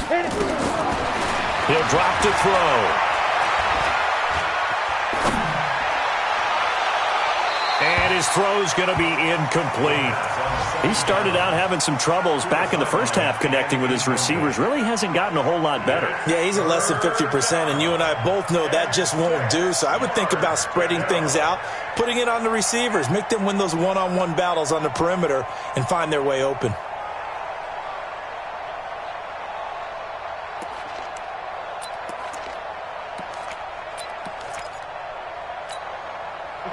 Hit it. He'll drop to throw. And his throw's going to be incomplete. He started out having some troubles back in the first half connecting with his receivers. Really hasn't gotten a whole lot better. Yeah, he's at less than 50%, and you and I both know that just won't do. So I would think about spreading things out, putting it on the receivers, make them win those one-on-one battles on the perimeter and find their way open.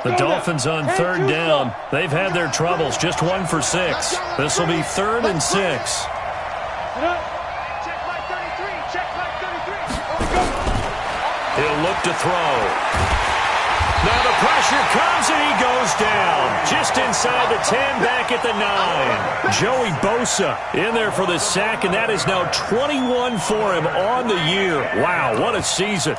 The Dolphins on 3rd down. They've had their troubles, just 1 for 6. This will be 3rd and 6. Check Mike 33. Check Mike 33. He'll look to throw. Now the pressure comes and he goes down. Just inside the 10, back at the 9. Joey Bosa in there for the sack, and that is now 21 for him on the year. Wow, what a season.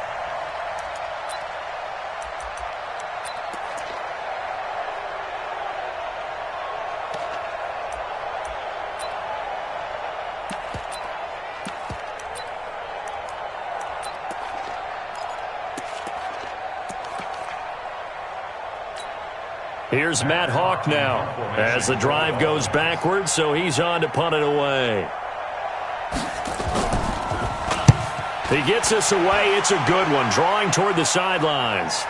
Here's Matt Hawk now as the drive goes backwards, so he's on to punt it away. He gets us away. It's a good one, drawing toward the sidelines.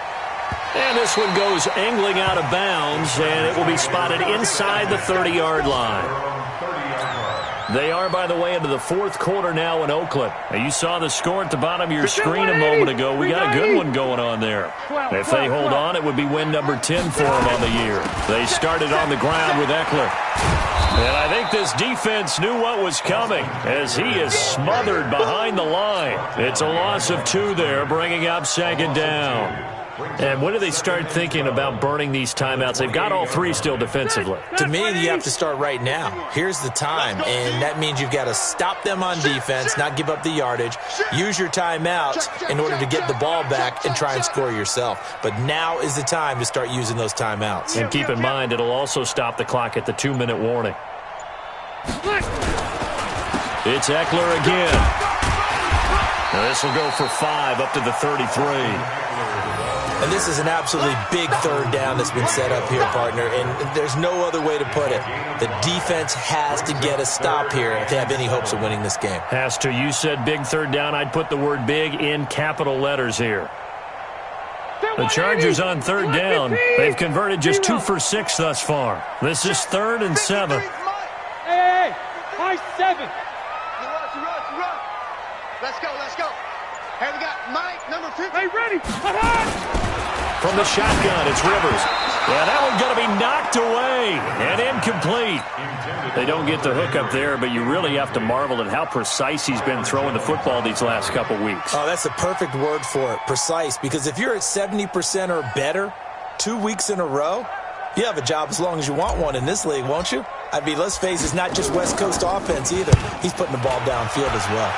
And this one goes angling out of bounds, and it will be spotted inside the 30-yard line. They are, by the way, into the 4th quarter now in Oakland. Now, you saw the score at the bottom of your screen a moment ago. We got a good one going on there. If they hold on, it would be win number 10 for them on the year. They started on the ground with Eckler. And I think this defense knew what was coming as he is smothered behind the line. It's a loss of 2 there, bringing up 2nd down. And when do they start thinking about burning these timeouts? They've got all 3 still defensively. To me, you have to start right now. Here's the time, and that means you've got to stop them on defense, not give up the yardage, use your timeouts in order to get the ball back and try and score yourself. But now is the time to start using those timeouts. And keep in mind, it'll also stop the clock at the 2-minute warning. It's Eckler again. Now this will go for 5 up to the 33. And this is an absolutely big 3rd down that's been set up here, partner, and there's no other way to put it. The defense has to get a stop here if they have any hopes of winning this game. Has to. You said big 3rd down. I'd put the word big in capital letters here. The Chargers on 3rd down. They've converted just 2 for 6 thus far. This is 3rd and 7. Hey, high 7. Run. Let's go. Hey, we got Mike, number 50. Hey, ready. From the shotgun, it's Rivers. Yeah, that one's going to be knocked away and incomplete. They don't get the hook up there, but you really have to marvel at how precise he's been throwing the football these last couple weeks. Oh, that's the perfect word for it, precise, because if you're at 70% or better 2 weeks in a row, you have a job as long as you want one in this league, won't you? I mean, let's face it, it's not just West Coast offense either. He's putting the ball downfield as well.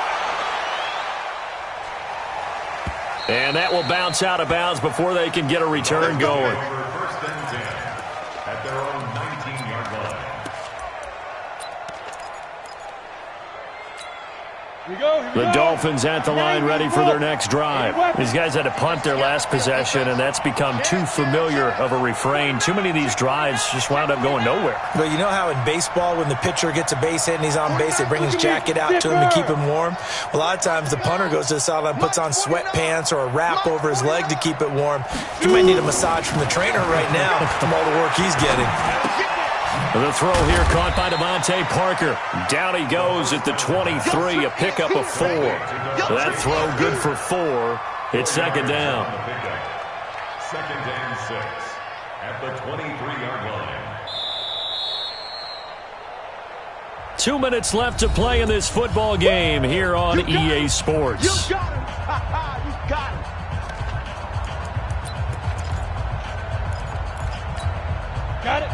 And that will bounce out of bounds before they can get a return going. First and 10 at their own 19-yard line. The Dolphins at the line ready for their next drive. These guys had to punt their last possession, and that's become too familiar of a refrain. Too many of these drives just wound up going nowhere. But you know how in baseball, when the pitcher gets a base hit and he's on base, they bring his jacket out to him to keep him warm? A lot of times the punter goes to the sideline, puts on sweatpants or a wrap over his leg to keep it warm. He might need a massage from the trainer right now from all the work he's getting. The throw here caught by Devontae Parker. Down he goes at the 23, a pickup of 4. That throw good for 4. It's second down. Second and 6 at the 23-yard line. 2 minutes left to play in this football game here on EA Sports. You got him. You got him.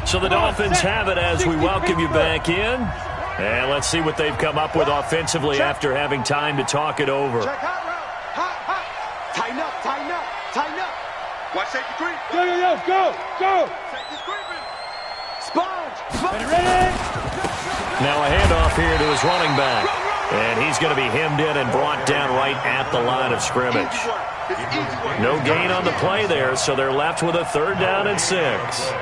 So the Dolphins have it as we welcome you back in. And let's see what they've come up with offensively after having time to talk it over. Check hot route. Hot. Tighten up. Tighten up. Watch safety creep. Go. Safety's creeping. Sponge. Ready. Now a handoff here to his running back. And he's going to be hemmed in and brought down right at the line of scrimmage. No gain on the play there, so they're left with a 3rd down and 6.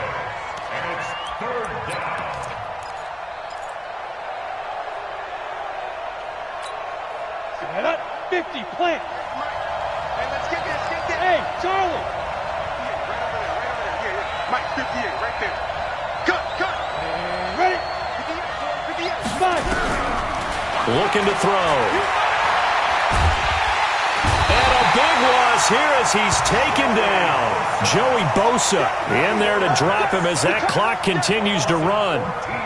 50, plant. Hey, let's get this. Hey, Charlie. Right over there. Yeah. Mike, 58, right there. Cut. Ready. 58. Spot. Looking to throw. And a big loss here as he's taken down. Joey Bosa in there to drop him as that clock continues to run.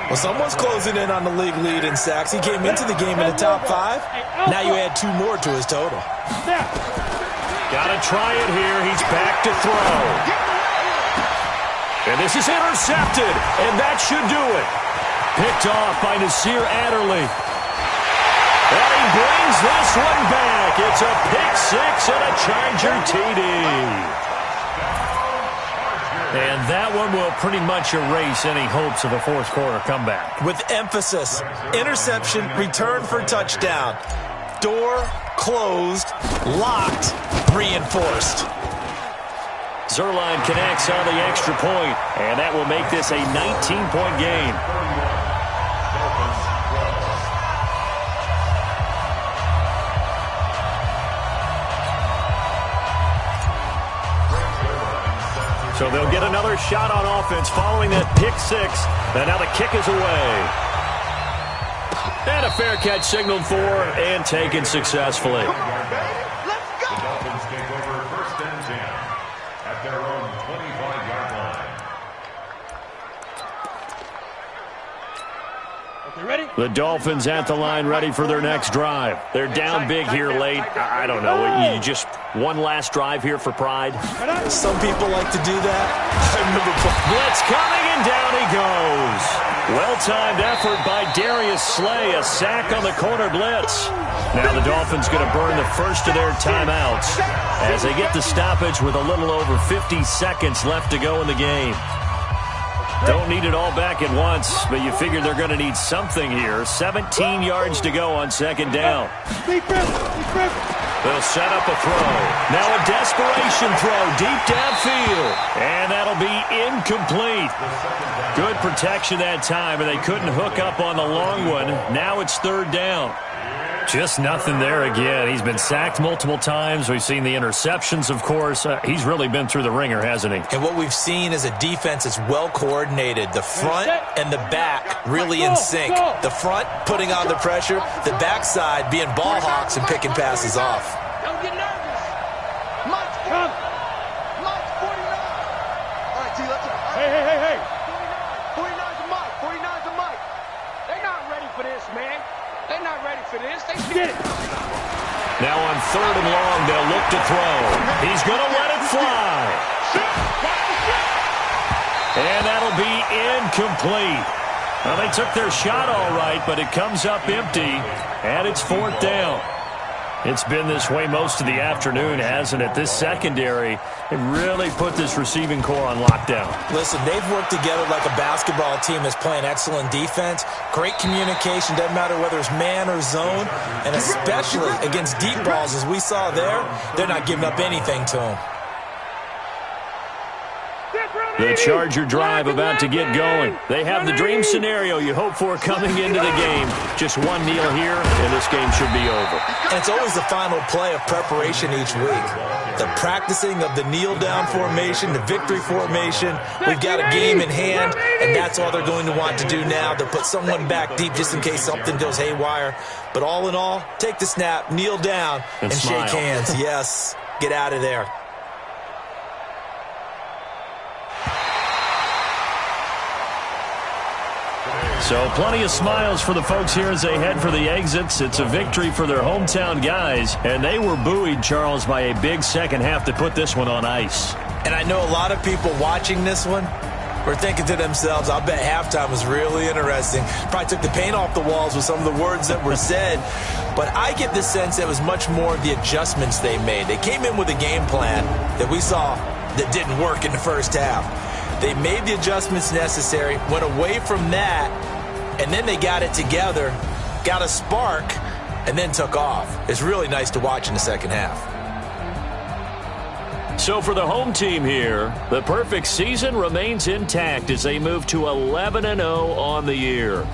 Well, someone's closing in on the league lead in sacks. He came into the game in the top 5. Now you add 2 more to his total. Got to try it here. He's back to throw. And this is intercepted, and that should do it. Picked off by Nasir Adderley. And he brings this one back. It's a pick 6 and a Charger TD. And that one will pretty much erase any hopes of a fourth quarter comeback. With emphasis, interception, return for touchdown. Door closed, locked, reinforced. Zerline connects on the extra point, and that will make this a 19-point game. So they'll get another shot on offense following that pick 6. And now the kick is away. And a fair catch signaled for and taken successfully. Let's go. The Dolphins take over 1st and 10 at their own 25-yard line. Okay, ready? The Dolphins at the line ready for their next drive. They're down big here late. I don't know. You just one last drive here for pride. Some people like to do that. I remember Blitz coming, and down he goes. Well-timed effort by Darius Slay. A sack on the corner blitz. Now the Dolphins going to burn the first of their timeouts as they get the stoppage with a little over 50 seconds left to go in the game. Don't need it all back at once, but you figure they're going to need something here. 17 yards to go on 2nd down. They'll set up a throw. Now a desperation throw deep downfield. And that'll be incomplete. Good protection that time, and they couldn't hook up on the long one. Now it's 3rd down. Just nothing there again. He's been sacked multiple times. We've seen the interceptions, of course. He's really been through the ringer, hasn't he? And what we've seen is a defense that's well coordinated. The front and the back really in sync. The front putting on the pressure, the backside being ball hawks and picking passes off. Don't get nervous. 3rd and long. They'll look to throw. He's going to let it fly. And that'll be incomplete. Well, they took their shot all right, but it comes up empty, and it's 4th down. It's been this way most of the afternoon, hasn't it? This secondary, they really put this receiving core on lockdown. Listen, they've worked together like a basketball team that's playing excellent defense. Great communication, doesn't matter whether it's man or zone. And especially against deep balls, as we saw there, they're not giving up anything to them. The Charger drive about to get going. They have the dream scenario you hope for coming into the game. Just one kneel here, and this game should be over. And it's always the final play of preparation each week. The practicing of the kneel-down formation, the victory formation. We've got a game in hand, and that's all they're going to want to do now. They'll put someone back deep just in case something goes haywire. But all in all, take the snap, kneel down, and shake hands. Yes, get out of there. So plenty of smiles for the folks here as they head for the exits. It's a victory for their hometown guys, and they were buoyed, Charles, by a big second half to put this one on ice. And I know a lot of people watching this one were thinking to themselves, I'll bet halftime was really interesting. Probably took the paint off the walls with some of the words that were said. But I get the sense that it was much more of the adjustments they made. They came in with a game plan that we saw that didn't work in the first half. They made the adjustments necessary, went away from that, and then they got it together, got a spark, and then took off. It's really nice to watch in the second half. So for the home team here, the perfect season remains intact as they move to 11-0 on the year.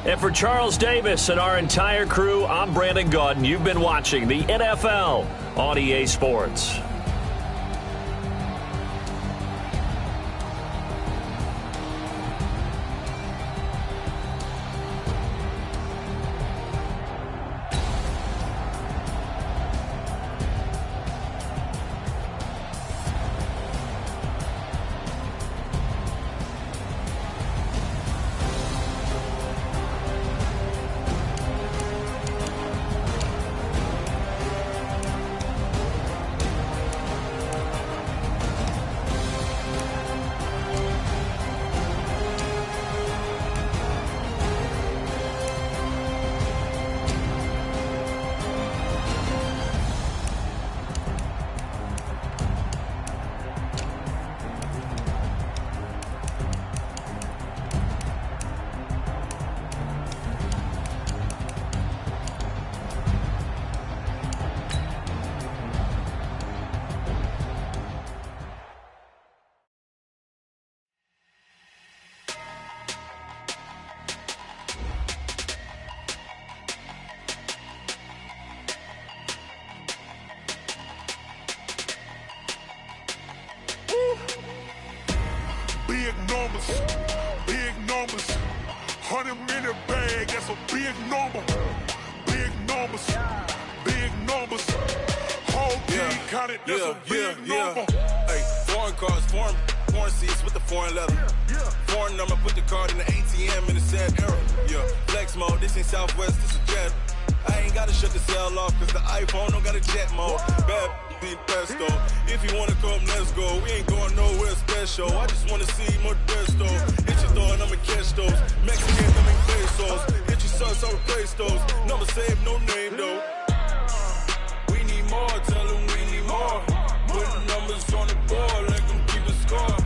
And for Charles Davis and our entire crew, I'm Brandon Gaudin. You've been watching the NFL on EA Sports. Big numbers, 100-minute bag, that's a big number. Big numbers, whole team counted, that's a big number. Hey, foreign cars, foreign seats with the foreign leather. Foreign number, put the card in the ATM in the sad era. Yeah, flex mode, this ain't Southwest, this is Jet. I ain't gotta shut the cell off, cause the iPhone don't got a jet mode. Bad be pesto. If you wanna come, let's go. We ain't going nowhere special. I just wanna see more Desto. Hit your door and I'ma catch those. Mexican, them in pesos. Hit your sons, I'll replace those. Number save, no name though. We need more, tell them we need more. Put numbers on the board, let them keep a score.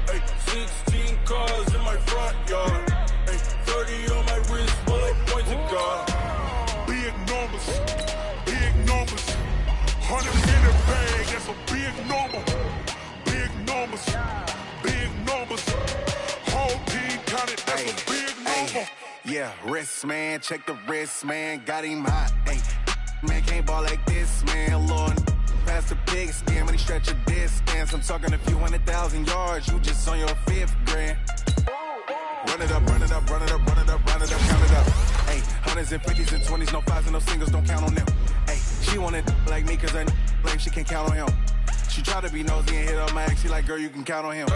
Hey, 16 cars in my front yard. Hey, 30 on my wrist, bullet point to God. Big numbers, 100-minute bag, that's a big number. Big numbers, whole team counted, that's a big number. Yeah, wrist man, check the wrist man, got him hot. Ay, man can't ball like this, man. Lord, past the pig skin when he stretch a distance. I'm talking a few 100,000 yards, you just on your 5th grand. Run it up, count it up. Hey, hundreds and 50s and 20s, no 5s and no singles, don't count on them. Hey, she wanted like me cause her like she can't count on him. She tried to be nosy and hit up my ex, she like, girl, you can count on him.